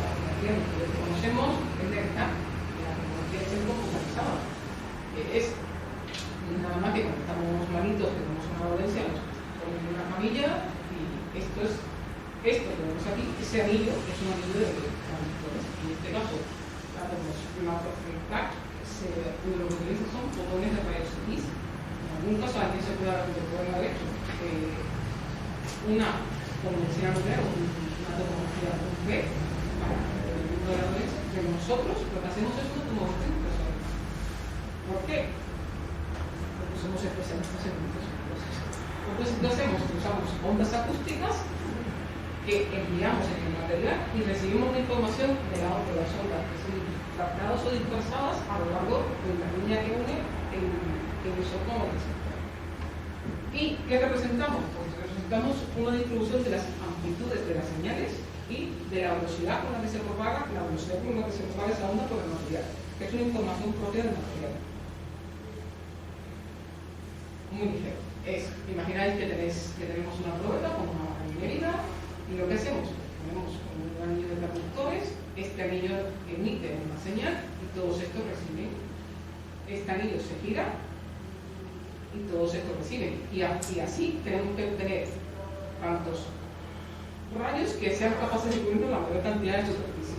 La tomografía que conocemos es de acá, la tomografía es computarizada. Es nada más que cuando estamos malitos, tenemos una dolencia, nos ponemos una camilla y esto que vemos aquí, ese anillo es un anillo de transistores. En este caso, lo que utiliza son fotones de rayos X. En algún caso alguien se puede haber hecho una convención nuclear, una tomografía B, pero nosotros lo que hacemos es una tomografía impresora. ¿Por qué? Porque somos especialistas en impresiones. Pues, ¿qué hacemos? Usamos ondas acústicas que enviamos en el material y recibimos la información de las ondas que son captadas o dispersadas a lo largo de la línea que une el emisor con el receptor. ¿Y qué representamos? Pues representamos una distribución de las amplitudes de las señales y de la velocidad con la que se propaga, la velocidad con la que se propaga esa onda por el material, que es una información propia del material. Muy ligero. Imagináis que tenemos una rueda con una medida y lo que hacemos, ponemos un anillo de conductores, este anillo emite una señal y todos estos reciben. Este anillo se gira y todos estos reciben. Y así tenemos que tener tantos rayos que sean capaces de cubrir la mayor cantidad de superficie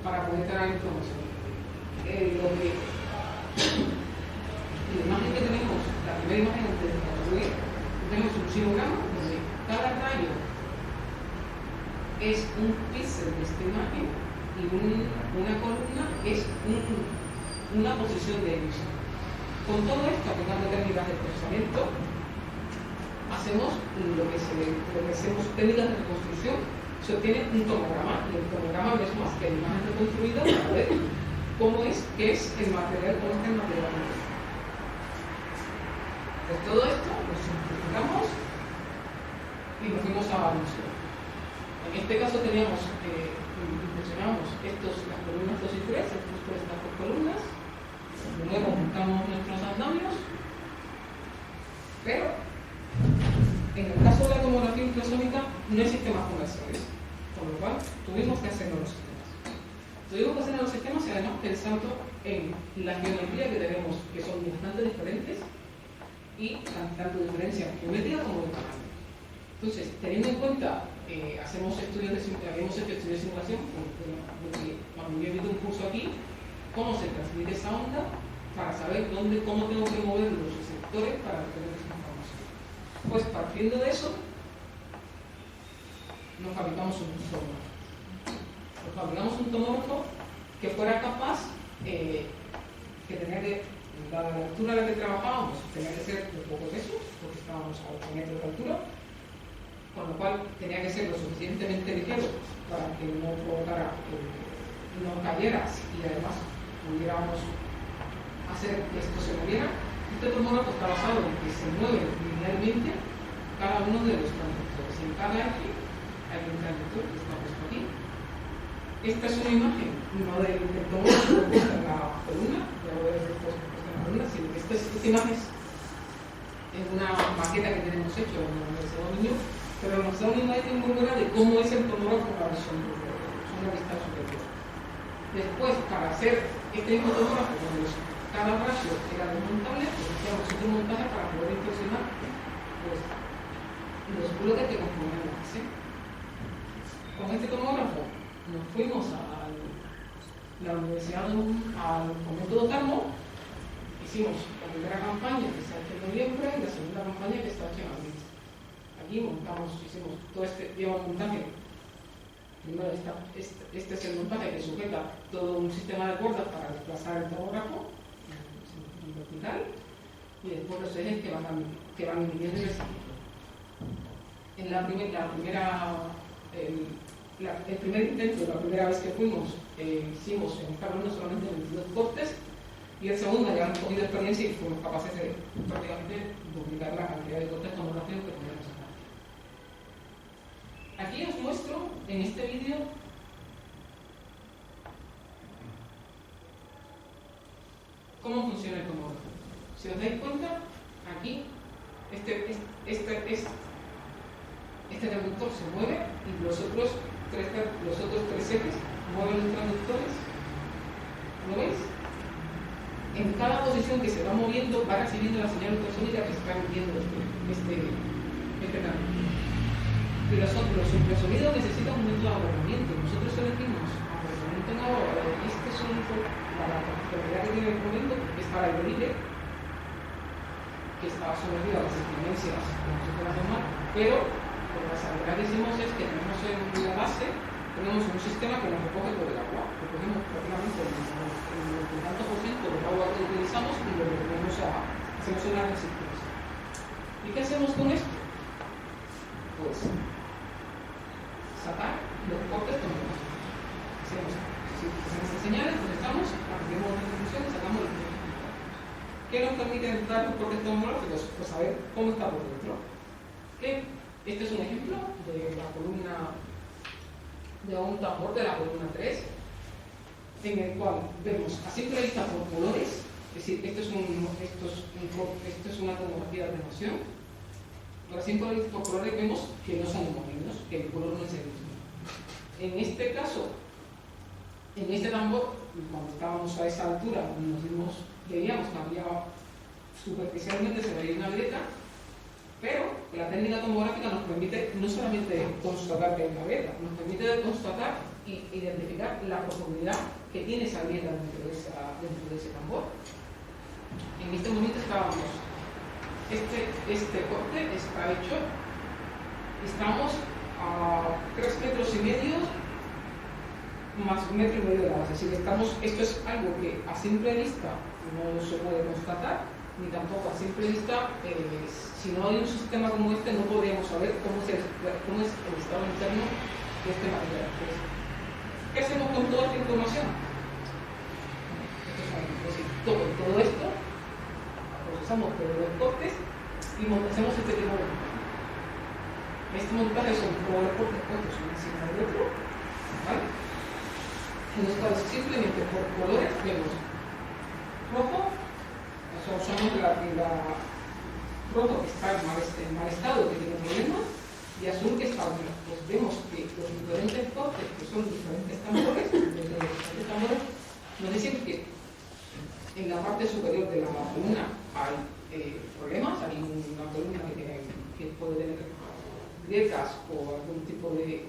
para poder tener información. La imagen que tenemos, la primera imagen antes de construir, tenemos un silograma donde cada rayo es un píxel de esta imagen y una columna es una posición de emisión. Con todo esto, aplicando técnicas de procesamiento, hacemos lo que hacemos técnicas de reconstrucción, se obtiene un tomograma, y el tomograma no es más que la imagen reconstruida para ver cómo es, qué es el material, cómo está el material. Pues todo esto lo simplificamos y nos fuimos a museo. En este caso teníamos, impresionamos las columnas 2 y 3, justo estas dos columnas. Luego montamos nuestros andamios, pero en el caso de la tomografía ultrasónica no hay sistemas comerciales, por lo cual tuvimos que hacernos los sistemas. Tuvimos que hacernos los sistemas y además pensando en la geometría que tenemos, que son bastante diferentes, y tanto diferencia geométrica como de tamaño. Entonces, teniendo en cuenta, habíamos hecho estudios de simulación, cuando yo invito un curso aquí, cómo se transmite esa onda para saber cómo tengo que mover los receptores para obtener esa información. Pues partiendo de eso, nos fabricamos un tomógrafo. Nos fabricamos un tomógrafo que fuera capaz, que tenía que, la altura a la que trabajábamos, tenía que ser de pocos pesos, porque estábamos a 8 metros de altura, con lo cual tenía que ser lo suficientemente ligero para que no provocara, no cayera y además pudiéramos hacer que esto se moviera. Este tomógrafo está basado en que se mueve linealmente cada uno de los transductores. En cada eje hay un transductor que está puesto aquí. Esta es una imagen, no del tomógrafo puesta en la columna, ya lo veis después puesta en la columna, sino que esta imagen es una maqueta que tenemos hecho en la Universidad de Niño, pero nos da una imagen muy buena de cómo es el tomógrafo con la visión superior, es una vista superior. Después, para hacer este mismo tomógrafo, cada ratio era desmontable, pues hacíamos otro montaje para poder impresionar pues, los bloques que conforman la base. Con este tomógrafo nos fuimos a la universidad, al convento de Otarmo, hicimos la primera campaña que se ha hecho en noviembre y la segunda campaña que está hecha en abril. Aquí hicimos todo lleva un montaje. Primero este es el montaje que sujeta todo un sistema de cuerdas para desplazar el tomógrafo en vertical y después los ejes que van midiendo el centro. En el primer intento, la primera vez que fuimos, hicimos en esta columna solamente 22 cortes y el segundo ya hemos cogido experiencia y fuimos capaces de prácticamente duplicar la cantidad de cortes tomográficos que teníamos acá. Aquí os muestro en este vídeo cómo funciona el tomógrafo. Si os dais cuenta, aquí este transductor se mueve y los otros tres ejes mueven los transductores. ¿Lo veis? En cada posición que se va moviendo va recibiendo la señal ultrasónica que está emitiendo este transductor. Y los ultrasonidos necesitan un método de abordamiento. Nosotros elegimos abordamiento en ahora. Este sonido, la particularidad que tiene el momento, es para el libre, que está sometido a las inclemencias como si fuera normal, pero por la salvedad que hicimos es que tenemos en la base, tenemos un sistema que nos recoge todo el agua. Recogemos prácticamente el tanto por ciento del agua que utilizamos y lo retenemos hacemos una resistencia. ¿Y qué hacemos con esto? Pues ¿Qué nos permite entrar los cortes tomográficos? Pues saber cómo está por dentro. Este es un ejemplo de la columna, de un tambor de la columna 3, en el cual vemos a simple vista por colores, es decir, esto es una tomografía de ordenación. A simple vista por colores vemos que no son homogéneos, que el color no es el mismo. En este caso, en este tambor, cuando estábamos a esa altura, veíamos que había superficialmente se veía una grieta, pero la técnica tomográfica nos permite no solamente constatar que hay una grieta, nos permite constatar e identificar la profundidad que tiene esa grieta dentro de ese tambor. En este momento este corte está hecho, estamos a 3,5 metros más 1,5 metros de base, es decir, esto es algo que a simple vista no se puede constatar, ni tampoco a simple vista, si no hay un sistema como este, no podríamos saber cómo es el estado interno de este material. Entonces, ¿qué hacemos con toda esta información? Todo esto, procesamos todos los cortes y hacemos este tipo de montaje. Este montaje son todos los cortes puestos uno encima del otro, ¿vale? En los cuales simplemente por colores vemos rojo, usamos rojo que está en mal estado, que tiene problemas, y azul que está bueno. Pues vemos que los diferentes cortes, que son diferentes tambores, nos dicen que en la parte superior de la columna hay problemas, hay una columna que puede tener grietas o algún tipo de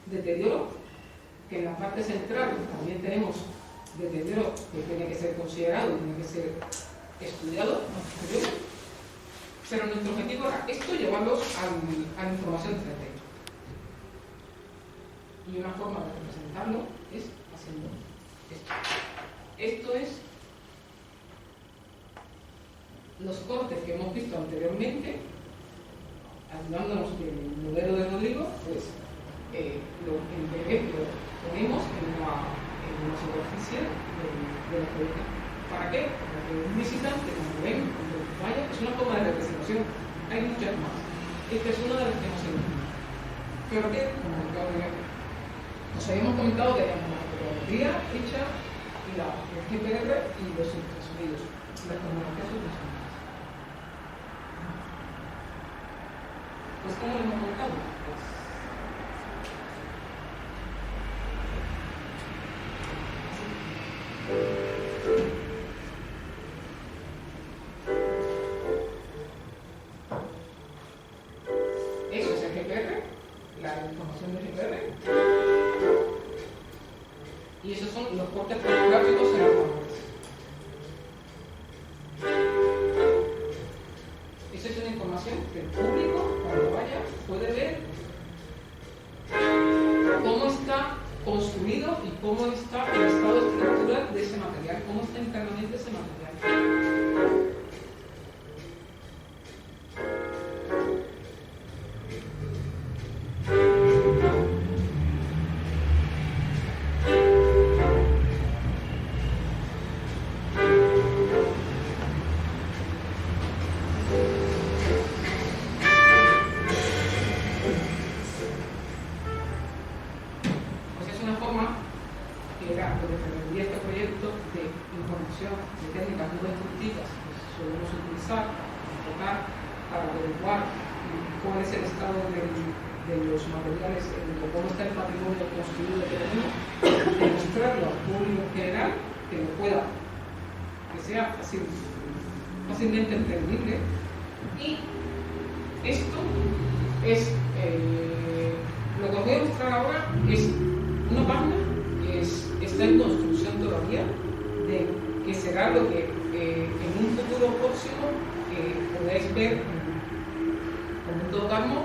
deterioro, que en la parte central también tenemos deterioro que tiene que ser considerado, tiene que ser estudiado, pero nuestro objetivo era esto, llevarlos a la información 3D. Y una forma de representarlo es haciendo esto. Esto es los cortes que hemos visto anteriormente, ayudándonos del modelo de Rodrigo, pues lo ponemos en una superficie de la fábrica. ¿Para qué? Para que un visitante, como ven, cuando vaya, es una forma de representación. Hay muchas más. Esta es una de las que hemos encontrado. Pero que, como acabo de ver, nos habíamos comentado que había una fotografía hecha y el GPR y los ultrasonidos. Las tomografías ultrasonidas. Pues, ¿cómo lo hemos contado? Pues, eso es el GPR, la información del GPR, y esos son los cortes fotográficos en los tambores. Esa es una información que el público, cuando vaya, puede ver cómo está construido y cómo está el estado estructural de ese material, cómo está internamente ese material. Fácilmente entendible, y esto es lo que os voy a mostrar ahora es una página que está en construcción todavía, de que será lo que en un futuro próximo podáis ver con un Todocarmo.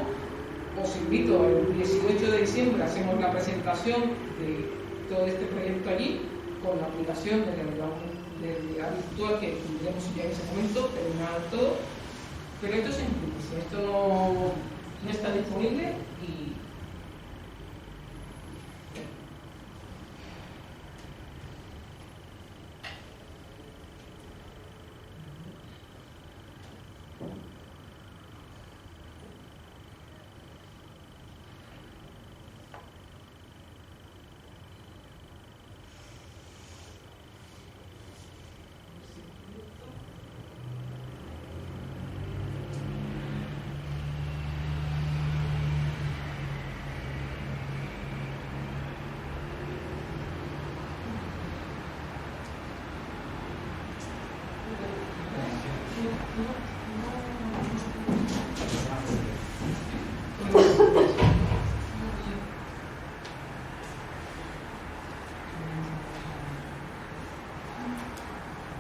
Os invito, el 18 de diciembre hacemos la presentación de todo este proyecto allí con la aplicación de realidad virtual que tendremos ya en ese momento, terminado todo, pero esto es en primicia, esto no está disponible y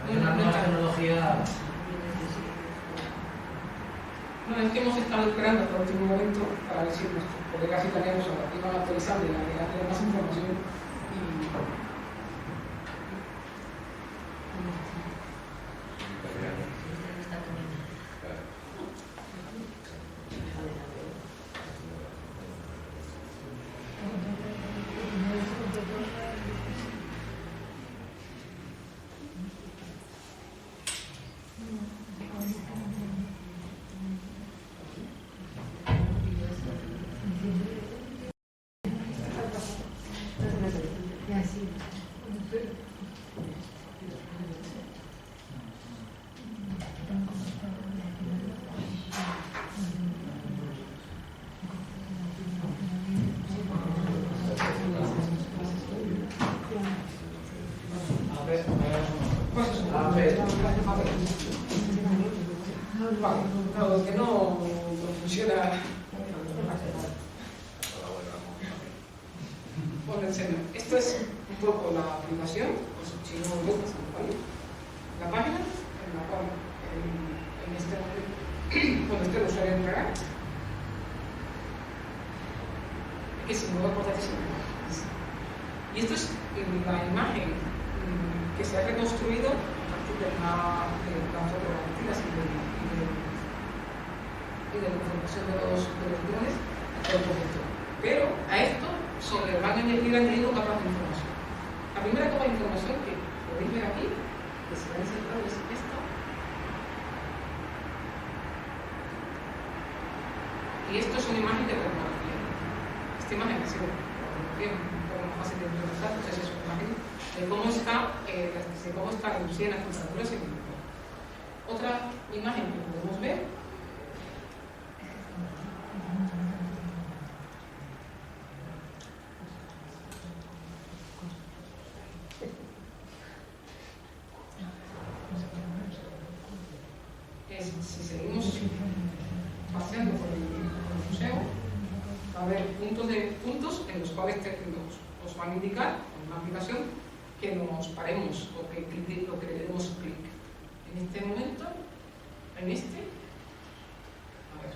Hay una nueva tecnología. No, es que hemos estado esperando hasta el último momento para ver si porque casi teníamos iban actualizando y la tener más información. Vale, que no funciona. Bueno, enseño. Esto es un poco la aplicación, si no lo ves, la página en la cual en este momento, cuando esté el usuario entrará, que si no lo acordáis, y esto es la imagen que se ha reconstruido a partir de las fotografías y de la información de los drones del proyecto. Pero a esto le van a añadido capas de información. La primera capa de información que podéis ver aquí, que se va a insertar, es esta. Y esto es una imagen de tecnología. Esta imagen ha sido un poco más fácil de interpretar, entonces es una imagen de cómo está reducida las temperaturas en el mundo. Otra imagen que podemos ver es, si seguimos paseando por el museo, va a haber puntos en los cuales os van a indicar en una aplicación que nos paremos o que le demos clic. En este momento, en este, a ver.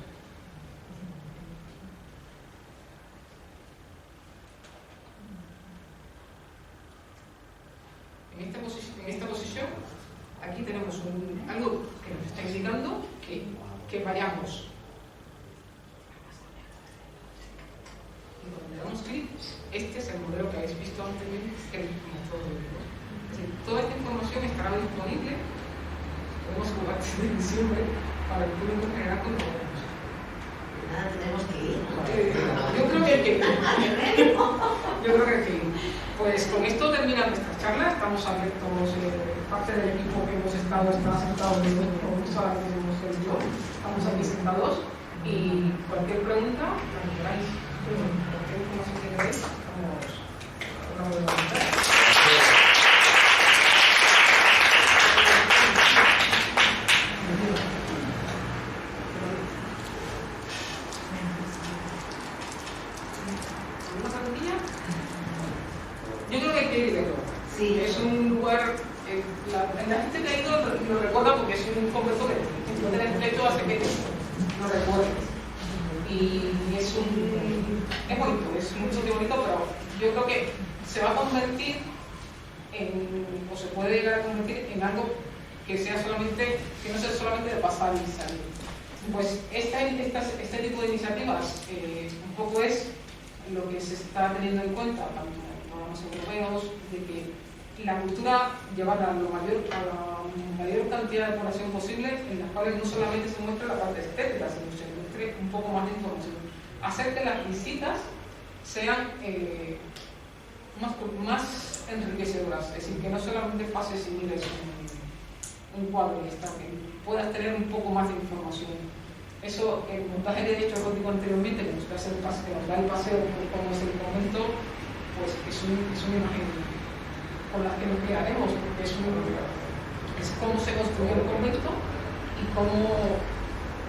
En esta posición, aquí tenemos algo que nos está indicando que vayamos. Y cuando le damos clic, este es el modelo que habéis visto anteriormente, que es el motor de video. Es decir, toda esta información estará disponible, podemos jugar desde diciembre, para el público en general cuando lo veamos. Nada, tenemos que ir, ¿no? Yo creo que hay que ir. Yo creo que hay que ir. Pues con esto termina nuestra charla. Estamos abiertos, parte del equipo que hemos estado está sentado en el solamente yo. Estamos aquí sentados y cualquier pregunta, la que queráis, cualquier información que queráis, estamos de preguntar. Yo creo que hay que ir de todo. Sí. Es un lugar, la gente que ha ido lo recuerda porque es un complejo que no tener pleito hace que lo recuerde. Y es bonito, es un sitio bonito, pero yo creo que se va a convertir o se puede llegar a convertir en algo que no sea solamente de pasar y salir. Pues este tipo de iniciativas un poco es lo que se está teniendo en cuenta, tanto los europeos, de que la cultura llevarla a la mayor cantidad de población posible, en las cuales no solamente se muestre la parte estética, sino se muestre un poco más de información. Hacer que las visitas sean más enriquecedoras, es decir, que no solamente pases y mires un cuadro y está, que puedas tener un poco más de información. Eso, el montaje que he dicho contigo anteriormente, que nos va a hacer el paseo como es el momento, pues es una imagen con la que nos quedaremos, porque es es cómo se construyó el convento y cómo,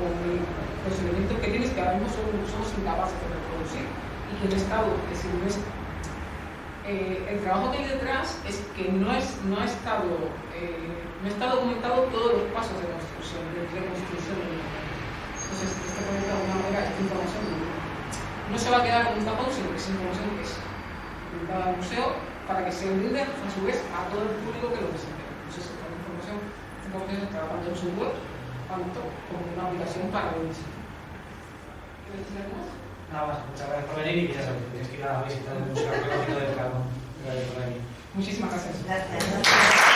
con los elementos que tienes, que ahora mismo somos incapaces de reproducir, y que el Estado, el trabajo que hay detrás es que no ha estado documentado todos los pasos de construcción, de reconstrucción del convento. Entonces, este convento, de alguna manera, esta información no se va a quedar como un tapón, sino que es información que es brindada al museo para que se brinde a su vez a todo el público que lo necesite. Entonces, esta información está tanto en su web, tanto como una aplicación para el museo. ¿Quieres decir algo más? Nada más, muchas gracias por venir y que ya sabes, tienes que ir a visitar el Museo Arqueológico del Carmo. Muchísimas gracias. Gracias.